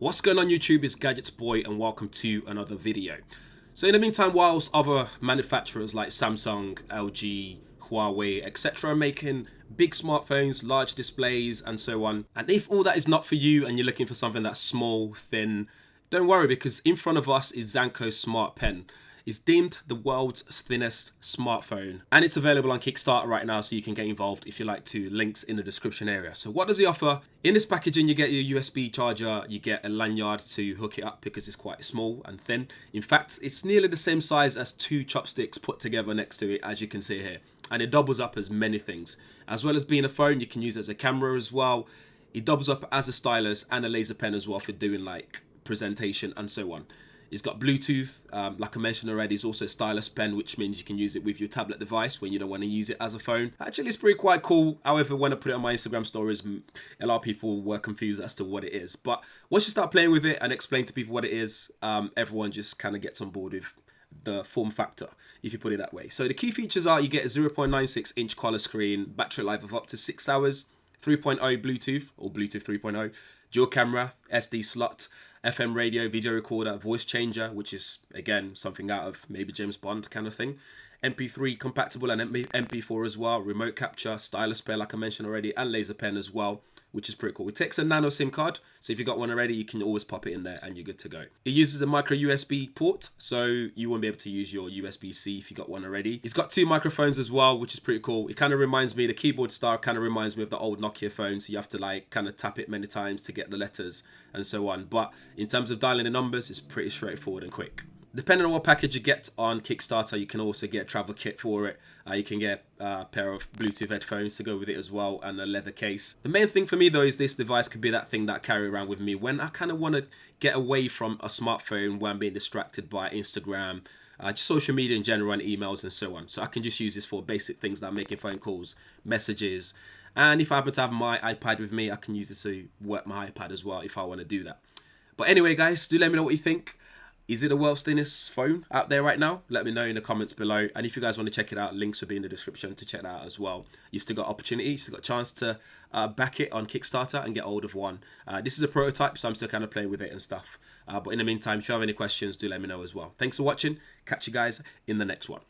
What's going on YouTube, it's GadgetsBoy and welcome to another video. So in the meantime, whilst other manufacturers like Samsung, LG, Huawei, etc. are making big smartphones, large displays and so on, and if all that is not for you and you're looking for something that's small, thin, don't worry, because in front of us is Zanco Smart Pen. It's deemed the world's thinnest smartphone and it's available on Kickstarter right now, so you can get involved if you like to. Links in the description area. So what does he offer? In this packaging you get your USB charger, you get a lanyard to hook it up because it's quite small and thin. In fact, it's nearly the same size as two chopsticks put together next to it, as you can see here, and it doubles up as many things. As well as being a phone, you can use it as a camera as well. It doubles up as a stylus and a laser pen as well for doing like presentation and so on. It's got Bluetooth, like I mentioned already. It's also a stylus pen, which means you can use it with your tablet device when you don't want to use it as a phone. Actually, it's pretty quite cool. However, when I put it on my Instagram stories, a lot of people were confused as to what it is. But once you start playing with it and explain to people what it is, everyone just kind of gets on board with the form factor, if you put it that way. So the key features are you get a 0.96-inch color screen, battery life of up to 6 hours, 3.0 Bluetooth or Bluetooth 3.0, dual camera, SD slot, FM radio, video recorder, voice changer, which is again something out of maybe James Bond kind of thing, MP3 compatible and MP4 as well, remote capture, stylus pen like I mentioned already, and laser pen as well, which is pretty cool. It takes a nano SIM card, so if you got one already, you can always pop it in there and you're good to go. It uses a micro USB port, so you won't be able to use your USB-C if you got one already. It's got two microphones as well, which is pretty cool. It kind of reminds me, the keyboard star kind of reminds me of the old Nokia phones, so you have to like kind of tap it many times to get the letters and so on. But in terms of dialing the numbers, it's pretty straightforward and quick. Depending on what package you get on Kickstarter, you can also get a travel kit for it. You can get a pair of Bluetooth headphones to go with it as well, and a leather case. The main thing for me though is this device could be that thing that I carry around with me when I kind of want to get away from a smartphone, where I'm being distracted by Instagram, just social media in general, and emails and so on. So I can just use this for basic things like making phone calls, messages, and if I happen to have my iPad with me, I can use this to work my iPad as well if I want to do that. But anyway guys, do let me know what you think. Is it the world's thinnest phone out there right now? Let me know in the comments below. And if you guys want to check it out, links will be in the description to check that out as well. You've still got opportunity, you've still got a chance to back it on Kickstarter and get hold of one. This is a prototype, so I'm still kind of playing with it and stuff. But in the meantime, if you have any questions, do let me know as well. Thanks for watching. Catch you guys in the next one.